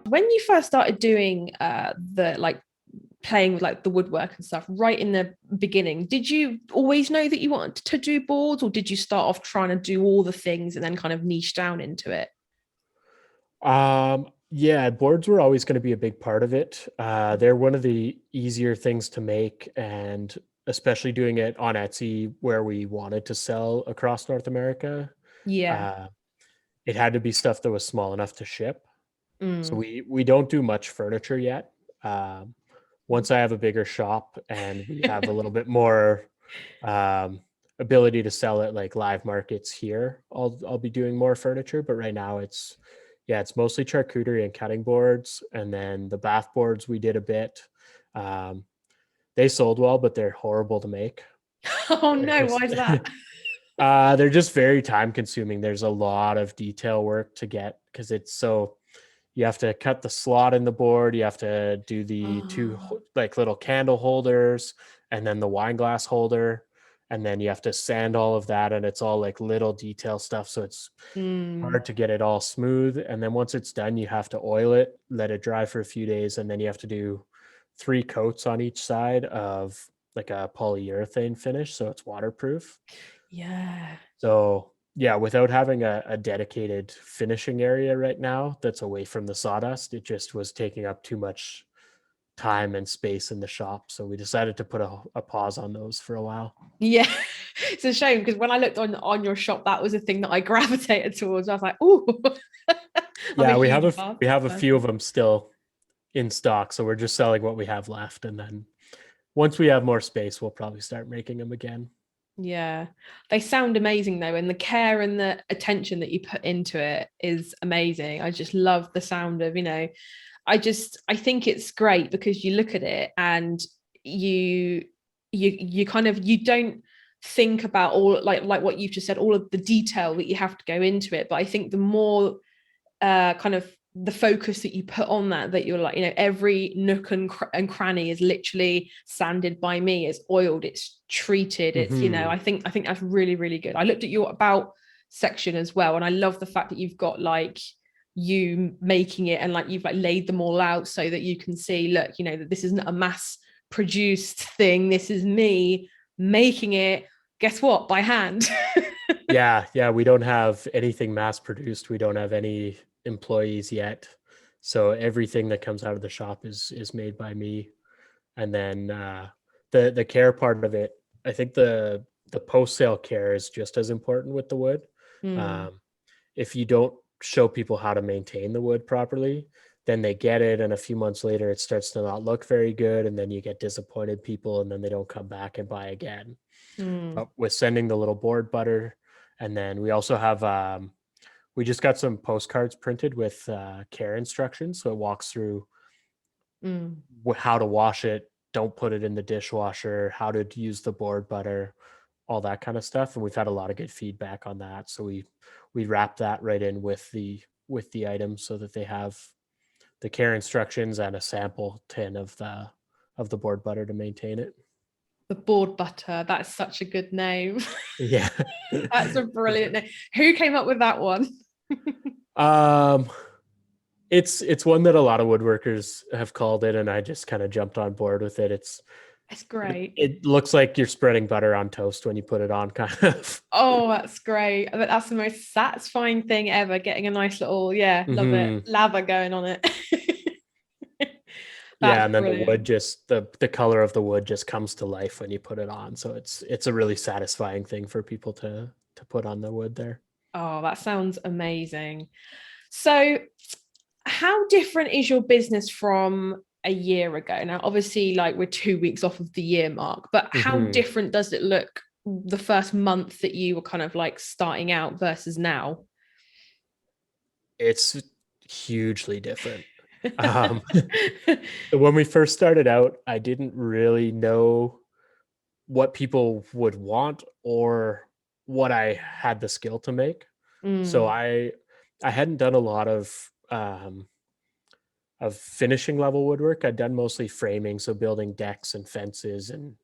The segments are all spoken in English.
When you first started doing the like playing with like the woodwork and stuff right in the beginning, did you always know that you wanted to do boards, or did you start off trying to do all the things and then kind of niche down into it? Yeah, boards were always going to be a big part of it. They're one of the easier things to make, and especially doing it on Etsy where we wanted to sell across North America. Yeah. Uh, it had to be stuff that was small enough to ship. So Mm. we don't do much furniture yet. Um, Once I have a bigger shop and we have a little bit more um, ability to sell at like live markets here, I'll be doing more furniture. But right now it's mostly charcuterie and cutting boards, and then the bath boards we did a bit. Um, they sold well, but they're horrible to make. Oh no, It's- why is that? they're just very time consuming. There's a lot of detail work to get because it's so you have to cut the slot in the board, you have to do the two Oh. like little candle holders and then the wine glass holder, and then you have to sand all of that, and it's all like little detail stuff, so it's Mm. hard to get it all smooth. And then once it's done, you have to oil it, let it dry for a few days, and then you have to do 3 coats on each side of like a polyurethane finish so it's waterproof. Yeah. So yeah, without having a dedicated finishing area right now that's away from the sawdust, it just was taking up too much time and space in the shop. So we decided to put a pause on those for a while. Yeah. It's a shame because when I looked on your shop, that was a thing that I gravitated towards. I was like, oh, I'm a Yeah, huge bath we have a few of person. them still in stock, so we're just selling what we have left, and then once we have more space, we'll probably start making them again. Yeah. They sound amazing though, and the care and the attention that you put into it is amazing. I just love the sound of, I think it's great because you look at it and you you kind of you don't think about all like what you've just said, all of the detail that you have to go into it. But I think the more kind of the focus that you put on that you're like, every nook and cranny is literally sanded by me, it's oiled, it's treated, it's, Hmm. I think that's really, really good. I looked at your about section as well, and I love the fact that you've got like you making it and like you've like laid them all out so that you can see, look, that this isn't a mass produced thing, this is me making it, guess what, by hand. Yeah, we don't have anything mass produced. We don't have any employees yet. So everything that comes out of the shop is made by me. And then the care part of it, I think the post sale care is just as important with the wood. Mm, Um, if you don't show people how to maintain the wood properly, then they get it, and a few months later it starts to not look very good, and then you get disappointed people, and then they don't come back and buy again. mm, But with sending the little board butter, and then we also have we just got some postcards printed with care instructions, so it walks through mm. how to wash it, don't put it in the dishwasher, how to use the board butter, all that kind of stuff. And we've had a lot of good feedback on that, so we wrap that right in with the items so that they have the care instructions and a sample tin of the board butter to maintain it. The board butter. That's such a good name. Yeah. That's a brilliant name. Who came up with that one? um it's one that a lot of woodworkers have called it, and I just kind of jumped on board with it. It's great. It looks like you're spreading butter on toast when you put it on, kind of. Oh, that's great. I bet that's the most satisfying thing ever. Getting a nice little, yeah, love it, Hmm. lather going on it. Yeah, That's and then the wood brilliant. just the color of the wood just comes to life when you put it on. So it's a really satisfying thing for people to put on the wood there. Oh, that sounds amazing. So, how different is your business from a year ago? Now, obviously, like we're 2 weeks off of the year mark, but how Hmm. different does it look the first month that you were kind of like starting out versus now? It's hugely different. Um, when we first started out, I didn't really know what people would want or what I had the skill to make. So Mm, I hadn't done a lot of finishing level woodwork. I'd done mostly framing, so building decks and fences and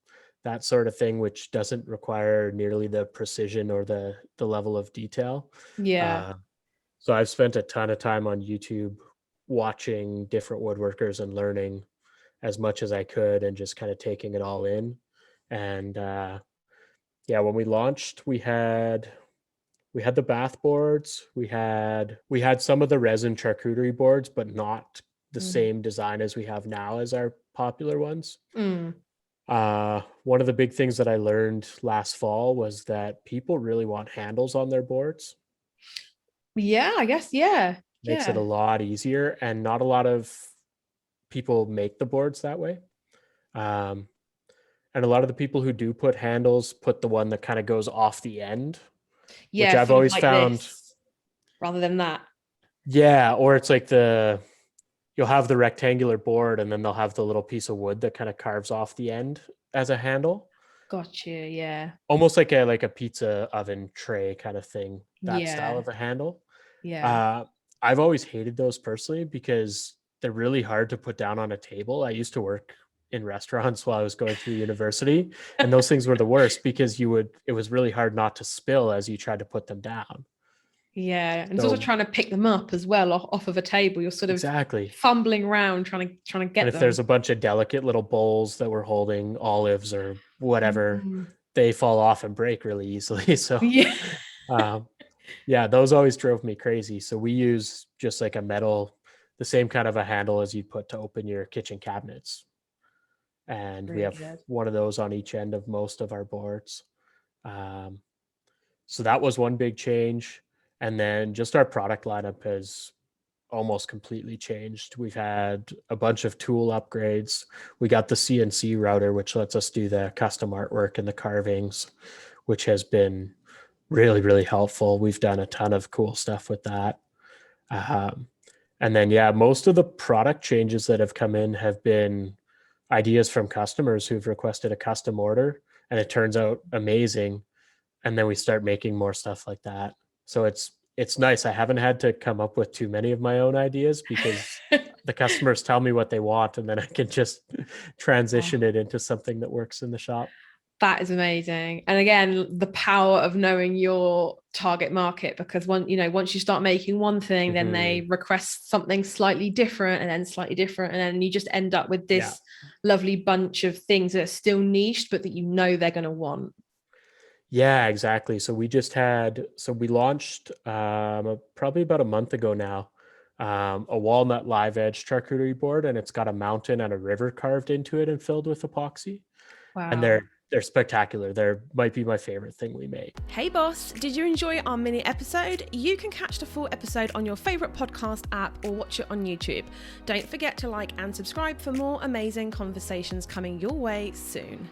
that sort of thing, which doesn't require nearly the precision or the level of detail. yeah. Uh, so I've spent a ton of time on YouTube watching different woodworkers and learning as much as I could and just kind of taking it all in. And yeah, when we launched, we had the bath boards, we had some of the resin charcuterie boards, but not the same design as we have now as our popular ones. One of the big things that I learned last fall was that people really want handles on their boards. Yeah, I guess. Yeah. Makes it a Yeah. lot easier, and not a lot of people make the boards that way. Um, and a lot of the people who do put handles put the one that kind of goes off the end, which Yeah. I've Sort of always like found. this rather than that. Yeah, or it's like you'll have the rectangular board and then they'll have the little piece of wood that kind of carves off the end as a handle. Gotcha. Yeah. Almost like a pizza oven tray kind of thing, that style Yeah. of a handle. Yeah. Uh, I've always hated those personally because they're really hard to put down on a table. I used to work in restaurants while I was going through university, and those things were the worst because it was really hard not to spill as you tried to put them down. Yeah. And it's also So trying to pick them up as well off of a table. You're sort of exactly. fumbling around trying to And get if there's them. a bunch of delicate little bowls that we're holding olives or whatever, Mm. they fall off and break really easily. So Yeah. um, yeah, those always drove me crazy. So we use just like a metal, the same kind of a handle as you'd put to open your kitchen cabinets. And we Really have good. one of those on each end of most of our boards. Um, so that was one big change. And then just our product lineup has almost completely changed. We've had a bunch of tool upgrades. We got the CNC router, which lets us do the custom artwork and the carvings, which has been really, really helpful. We've done a ton of cool stuff with that. Um, and then, yeah, most of the product changes that have come in have been ideas from customers who've requested a custom order, and it turns out amazing. And then we start making more stuff like that. So it's nice. I haven't had to come up with too many of my own ideas because the customers tell me what they want, and then I can just transition Oh, it into something that works in the shop. that is amazing. And again, the power of knowing your target market, because once you start making one thing, then they Mm-hmm. request something slightly different and then slightly different. And then you just end up with Yeah. this lovely bunch of things that are still niched, but that they're going to want. Yeah, exactly. So we launched probably about a month ago now, a walnut live edge charcuterie board, and it's got a mountain and a river carved into it and filled with epoxy. And Wow. they're spectacular. They're might be my favorite thing we made. Hey boss, did you enjoy our mini episode? You can catch the full episode on your favourite podcast app or watch it on YouTube. Don't forget to like and subscribe for more amazing conversations coming your way soon.